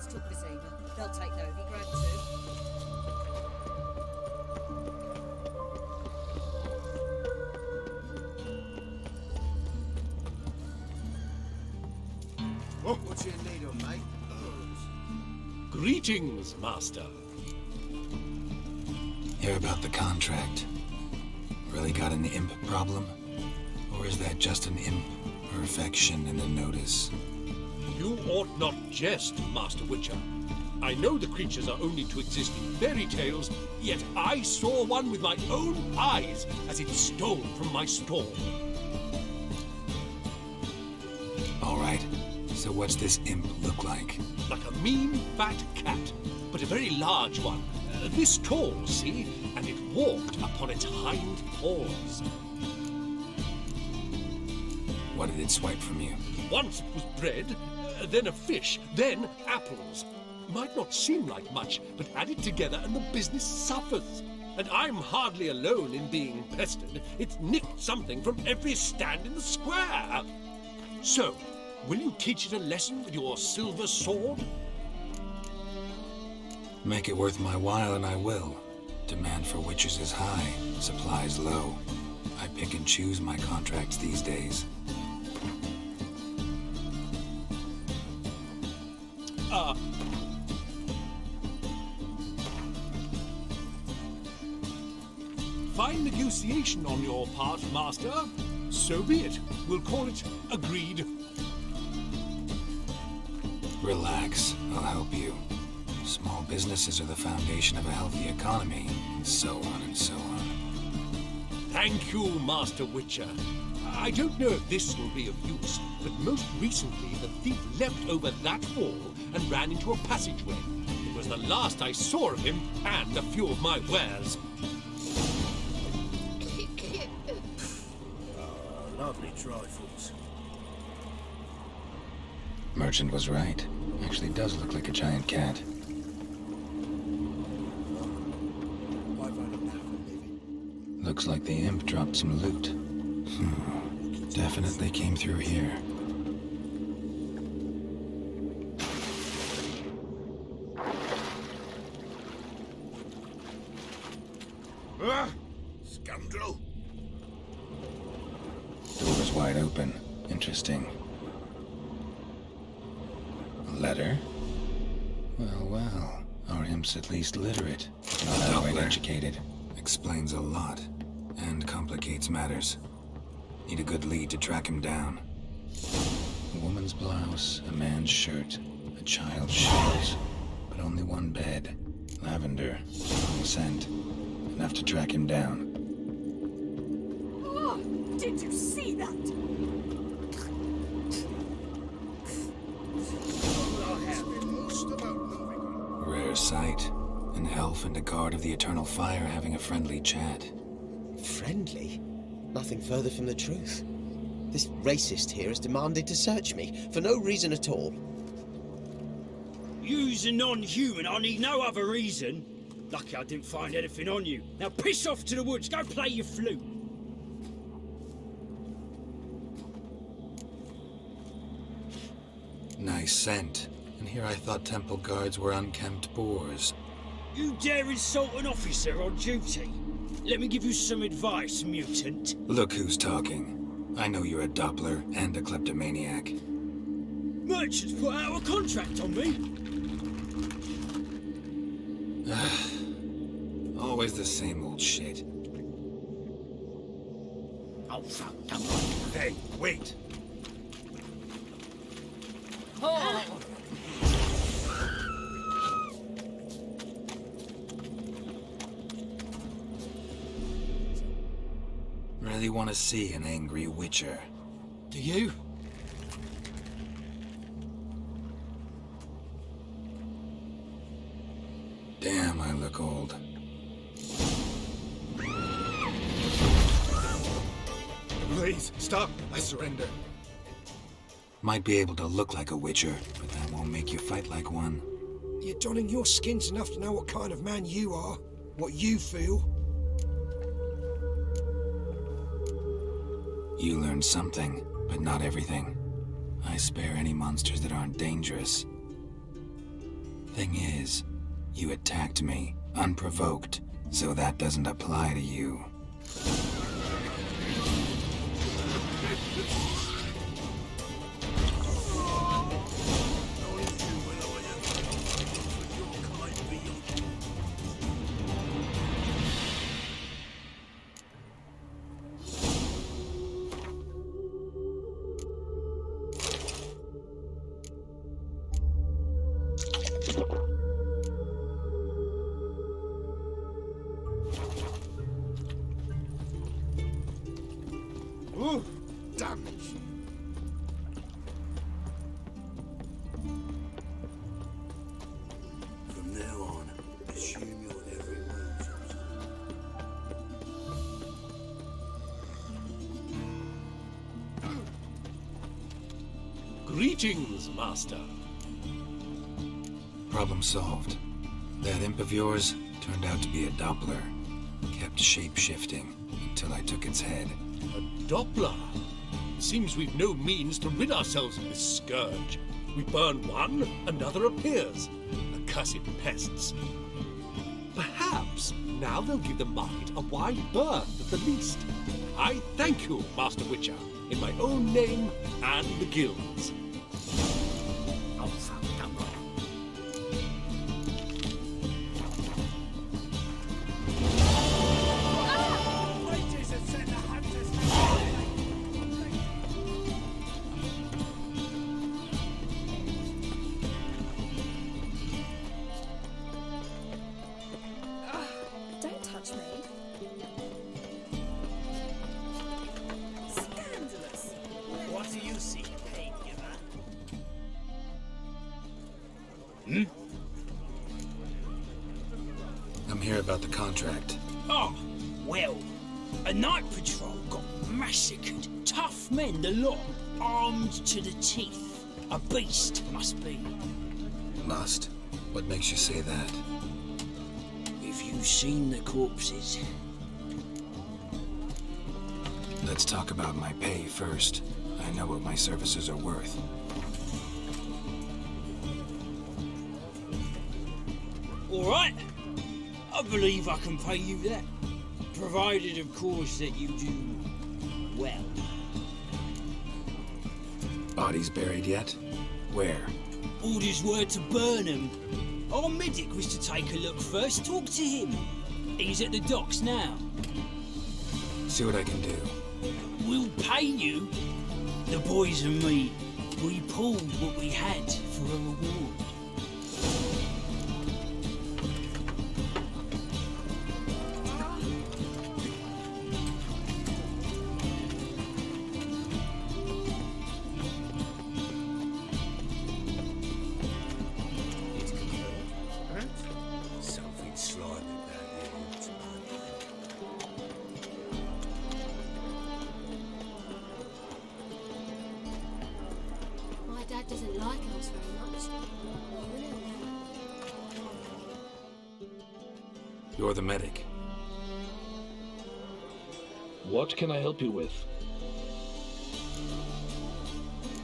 Romans took Visema. They'll take Novigrad too. Oh, what's your need on, mate? Greetings, Master. Hear about the contract? Really got an imp problem? Or is that just an imp perfection in a notice? You ought not jest, Master Witcher. I know the creatures are only to exist in fairy tales, yet I saw one with my own eyes as it stole from my stall. All right, so what's this imp look like? Like a mean, fat cat, but a very large one. This tall, see? And it walked upon its hind paws. What did it swipe from you? Once it was bread, then a fish, then apples. Might not seem like much, but add it together and the business suffers. And I'm hardly alone in being pestered. It's nicked something from every stand in the square. So, will you teach it a lesson with your silver sword? Make it worth my while and I will. Demand for witches is high, supplies low. I pick and choose my contracts these days. Fine negotiation on your part, Master. So be it. We'll call it agreed. Relax, I'll help you. Small businesses are the foundation of a healthy economy, and so on and so on. Thank you, Master Witcher. I don't know if this will be of use, but most recently the thief leapt over that wall and ran into a passageway. It was the last I saw of him and a few of my wares. Lovely trifles. Merchant was right. Actually does look like a giant cat. I've had enough of living. Looks like the imp dropped some loot. Definitely came through here. Scoundrel! Door's wide open. Interesting. A letter? Well, well. Our imp's at least literate. Not outright educated. Explains a lot. And complicates matters. Need a good lead to track him down. A woman's blouse, a man's shirt, a child's shoes. But only one bed. Lavender. Strong scent. Enough to track him down. Oh, did you see that? Rare sight. An elf and a guard of the Eternal Fire having a friendly chat. Friendly? Nothing further from the truth. This racist here has demanded to search me, for no reason at all. You's a non-human, I need no other reason. Lucky I didn't find anything on you. Now piss off to the woods, go play your flute. Nice scent. And here I thought temple guards were unkempt boors. You dare insult an officer on duty? Let me give you some advice, mutant. Look who's talking. I know you're a Doppler and a kleptomaniac. Merchants put out a contract on me. Always the same old shit. Oh, fuck, come on. Hey, wait! Oh. Really want to see an angry witcher. Do you? Damn, I look old. Please, stop! I surrender. Might be able to look like a witcher, but that won't make you fight like one. You're donning your skins enough to know what kind of man you are, what you feel. You learn something, but not everything. I spare any monsters that aren't dangerous. Thing is, you attacked me, unprovoked, so that doesn't apply to you. Ooh, damage. From now on, assume your every move, ÇÖZÜM. Greetings, Master. Problem solved. That imp of yours turned out to be a Doppler. Kept shape-shifting until I took its head. A Doppler? Seems we've no means to rid ourselves of this scourge. We burn one, another appears. Accursed pests. Perhaps now they'll give the market a wide berth at the least. I thank you, Master Witcher, in my own name and the guild's. Don't touch me. Scandalous. What do you see, pain-giver? I'm here about the contract. Oh, well, a night patrol got massacred. Tough men, the lot, armed to the teeth. A beast, must be. Must? What makes you say that? If you've seen the corpses. Let's talk about my pay first. I know what my services are worth. All right. I believe I can pay you that. Provided, of course, that you do well. Bodies buried yet? Where? Orders were to burn him. Our medic was to take a look first. Talk to him. He's at the docks now. See what I can do. We'll pay you. The boys and me, we pulled what we had for a reward. Something slimy about your roots, man. My dad doesn't like us very much. You're the medic. What can I help you with?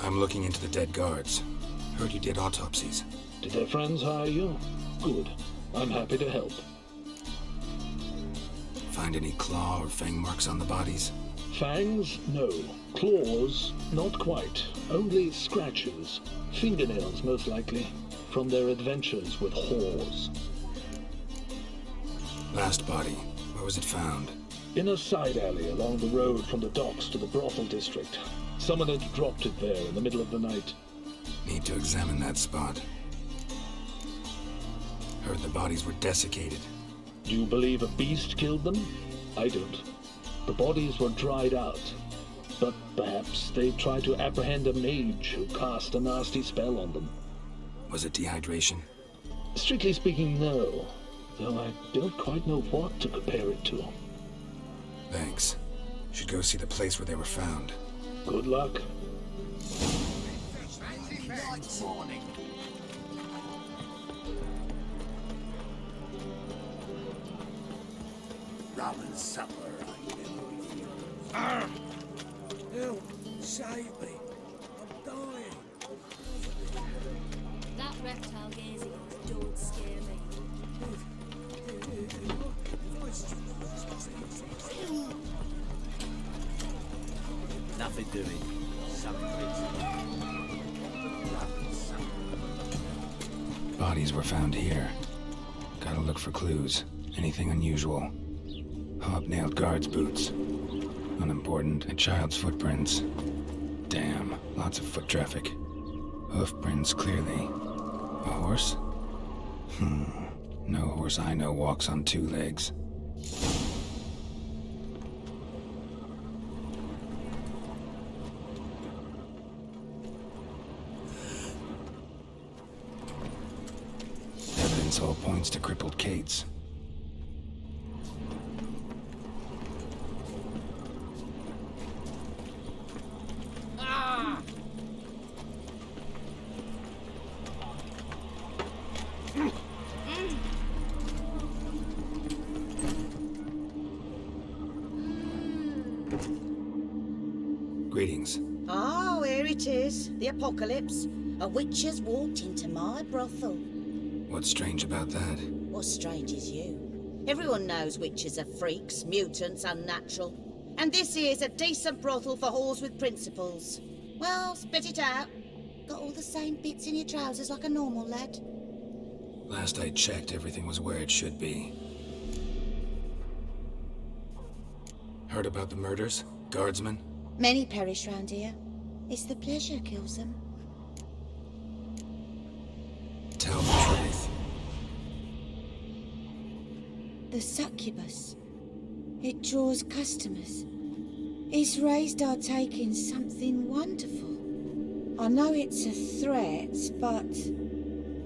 I'm looking into the dead guards. Heard you did autopsies. Did their friends hire you? Good. I'm happy to help. Find any claw or fang marks on the bodies? Fangs? No. Claws? Not quite. Only scratches. Fingernails, most likely. From their adventures with whores. Last body. Where was it found? In a side alley along the road from the docks to the brothel district. Someone had dropped it there in the middle of the night. Need to examine that spot. Heard the bodies were desiccated. Do you believe a beast killed them? I don't. The bodies were dried out. But perhaps they tried to apprehend a mage who cast a nasty spell on them. Was it dehydration? Strictly speaking, no. Though I don't quite know what to compare it to. Thanks. Should go see the place where they were found. Good luck. Rum and supper, I never refuse. Help! Save me! I'm dying! That reptile gazing on the door doing? Something Bodies were found here. Gotta look for clues. Anything unusual. Hobnailed guards' boots. Unimportant. A child's footprints. Damn, lots of foot traffic. Hoof prints clearly. A horse? No horse I know walks on two legs. Evidence all points to crippled Kate's. Greetings. Oh, here it is. The apocalypse. A witch has walked into my brothel. What's strange about that? What's strange is you. Everyone knows witches are freaks, mutants, unnatural. And this here's a decent brothel for whores with principles. Well, spit it out. Got all the same bits in your trousers like a normal lad. Last I checked, everything was where it should be. Heard about the murders? Guardsmen? Many perish round here. It's the pleasure kills them. Tell the truth. The succubus. It draws customers. It's raised our take in something wonderful. I know it's a threat, but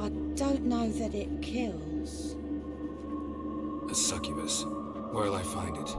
I don't know that it kills. A succubus. Where'll I find it?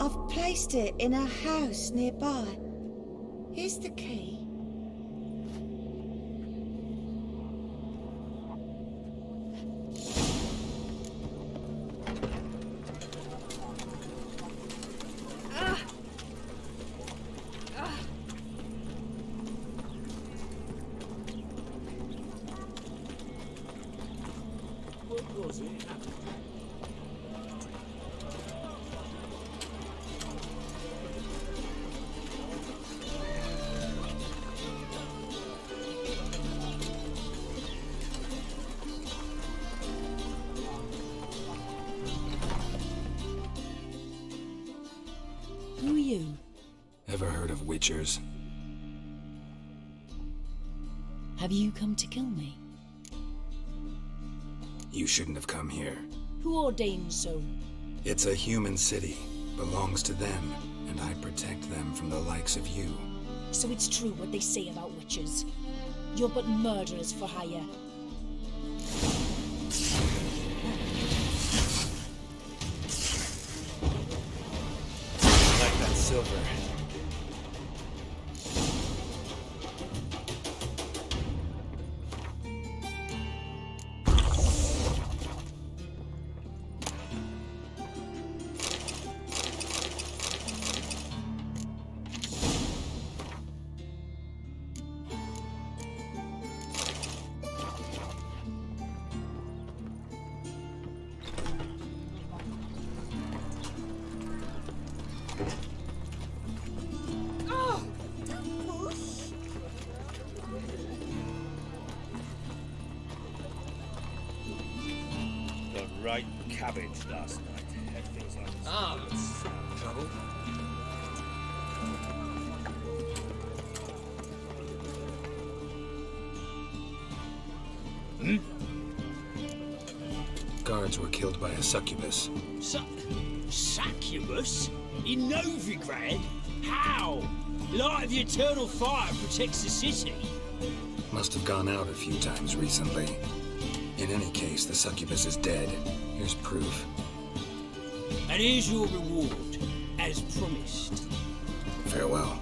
I've placed it in a house nearby. Here's the key. What was it? Who are you? Ever heard of witchers? Have you come to kill me? You shouldn't have come here. Who ordained so? It's a human city. Belongs to them, and I protect them from the likes of you. So it's true what they say about witches. You're but murderers for hire. Like that silver. Right cabbage last night. It feels like Trouble? Guards were killed by a succubus. Succubus? In Novigrad? How? Light of the eternal fire protects the city. Must have gone out a few times recently. In any case, the succubus is dead. Here's proof. And here's your reward, as promised. Farewell.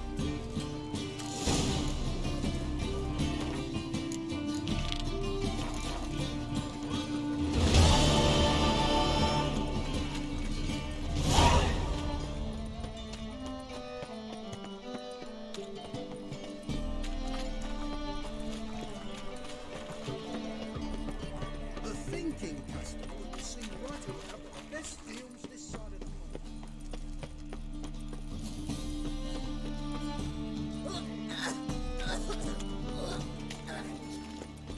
The thinking customer would be seen right around the best deals this side of the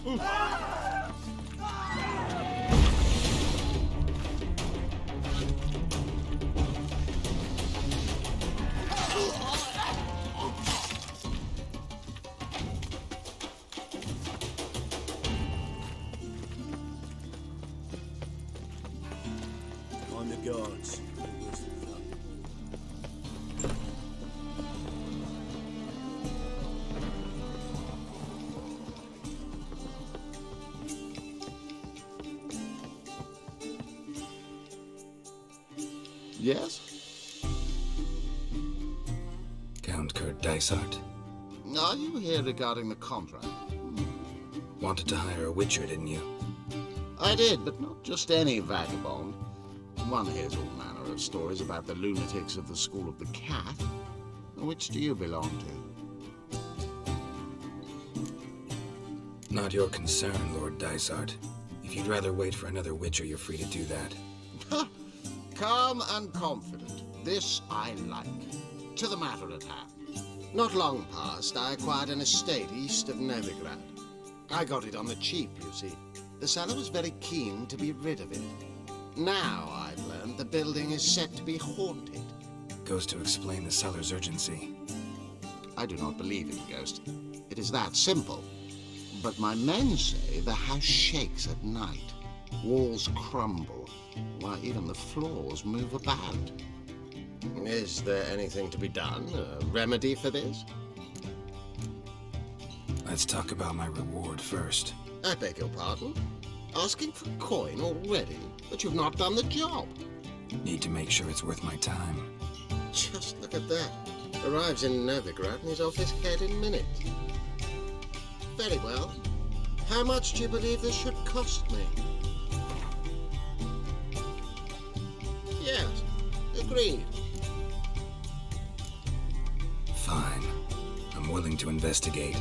On the guards. Yes? Count Kurt Dysart. Are you here regarding the contract? Wanted to hire a witcher, didn't you? I did, but not just any vagabond. One hears all manner of stories about the lunatics of the School of the Cat. Which do you belong to? Not your concern, Lord Dysart. If you'd rather wait for another witcher, you're free to do that. Calm and confident. This I like. To the matter at hand. Not long past, I acquired an estate east of Novigrad. I got it on the cheap, you see. The seller was very keen to be rid of it. Now I've learned the building is said to be haunted. Goes to explain the seller's urgency. I do not believe in ghosts. It is that simple. But my men say the house shakes at night. Walls crumble. Why, even the floors move about. Is there anything to be done? A remedy for this? Let's talk about my reward first. I beg your pardon? Asking for coin already? But you've not done the job. Need to make sure it's worth my time. Just look at that. Arrives in Novigrad and he's off his head in minutes. Very well. How much do you believe this should cost me? Yes, agreed. Fine. I'm willing to investigate.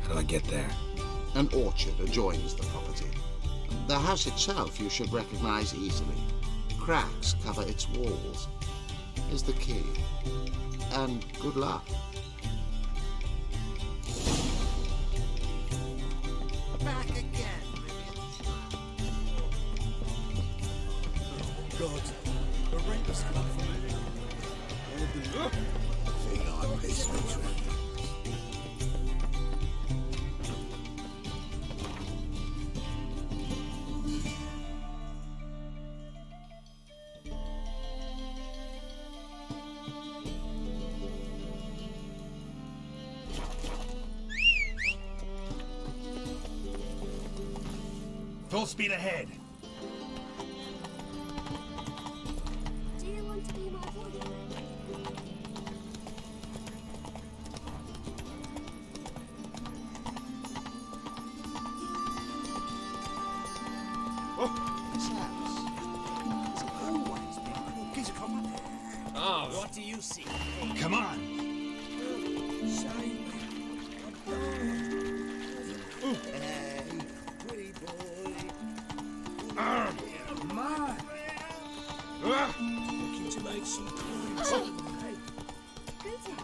How do I get there? An orchard adjoins the property. The house itself you should recognize easily. Cracks cover its walls. Is the key. And good luck. Back again. God, the rent was cut for me. I piss me to it. Full speed ahead. Do you want to be my boyfriend? This house has always been He's a copper. Ah, What do you see? Come on. Pretty boy. Come on. Looking to make some coins. Hey, Greetings.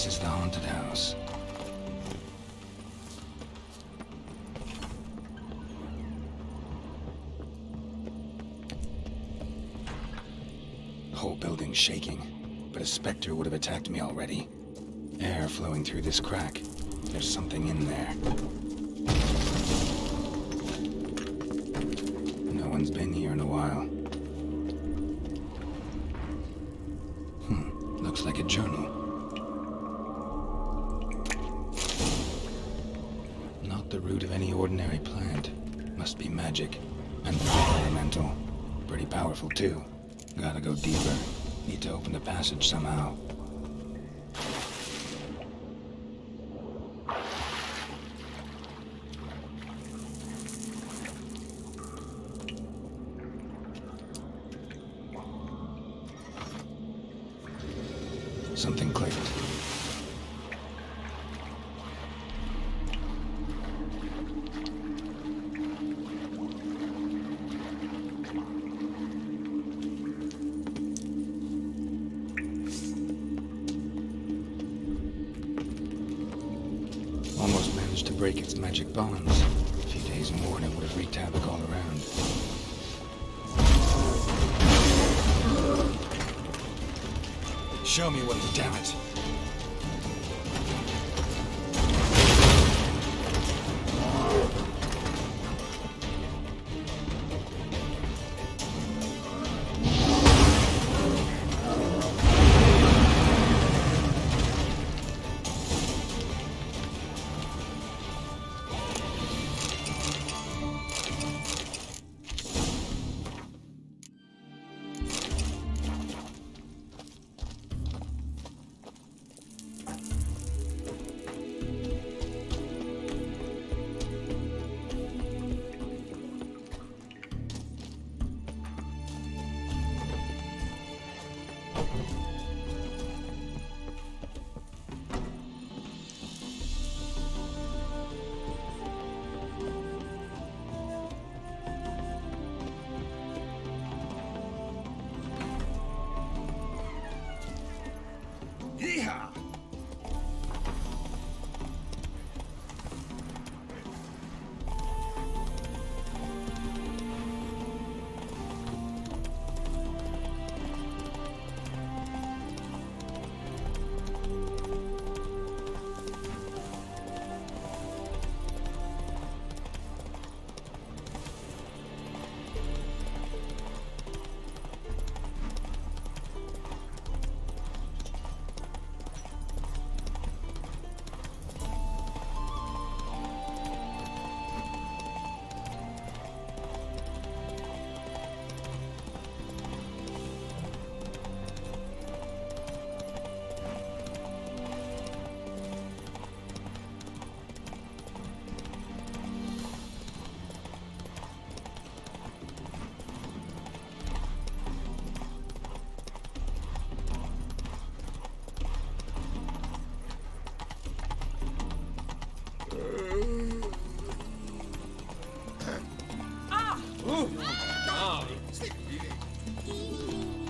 This is the haunted house. The whole building's shaking, but a specter would have attacked me already. Air flowing through this crack. There's something in there. No one's been here in a while. Looks like a journal. Not the root of any ordinary plant. Must be magic. And elemental. Pretty powerful too. Gotta go deeper. Need to open the passage somehow. Something clicked. Almost managed to break its magic bonds. A few days more and it would have wreaked havoc all around. Show me what to damn it. Yeehaw!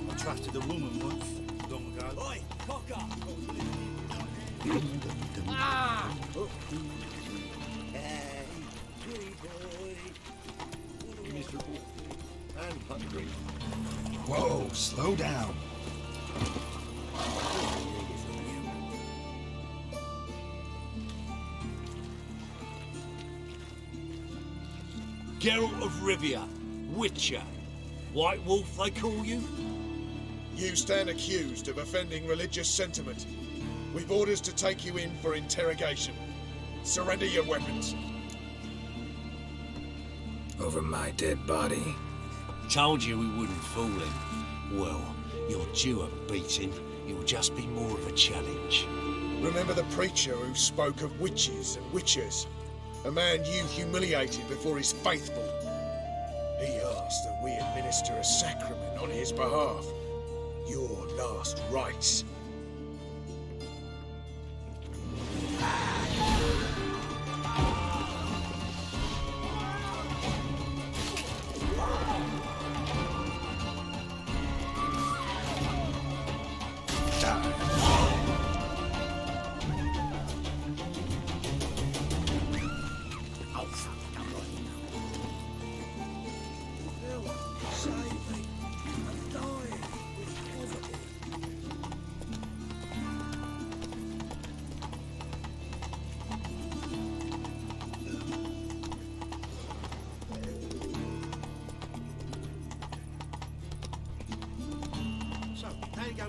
I trusted a woman once, long ago. Oi, cock up! Ah! Hey, pretty boy. Miserable and hungry. Whoa, slow down. Geralt of Rivia, Witcher. White Wolf, they call you? You stand accused of offending religious sentiment. We've orders to take you in for interrogation. Surrender your weapons. Over my dead body. Told you we wouldn't fool him. Well, you're due a beating. It'll just be more of a challenge. Remember the preacher who spoke of witches and witchers? A man you humiliated before his faithful. He asked that we administer a sacrament on his behalf. Your last rites.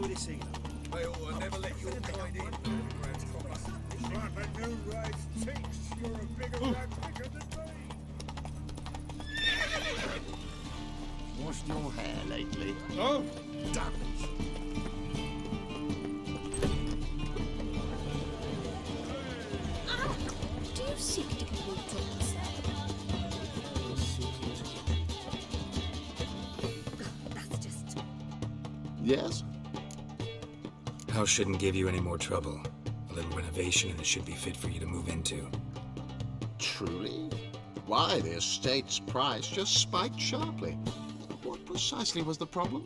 with this either. They ought to never let your kind in. Novigrad's proper. Like a new race thinks you're a bigger rat picker than me. Washed your hair lately? Oh, damn it. Do you seek to get walked on yourself? That's just... Yes? House shouldn't give you any more trouble. A little renovation and it should be fit for you to move into. Truly? Why, the estate's price just spiked sharply. What precisely was the problem?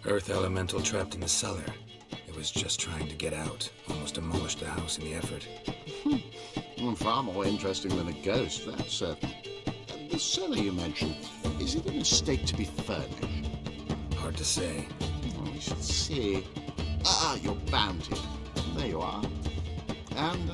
Earth elemental trapped in the cellar. It was just trying to get out. Almost demolished the house in the effort. Far more interesting than a ghost, that's certain. The cellar you mentioned, is it in a state to be furnished? Hard to say. Oh, we shall see. Ah, your bounty. There you are. And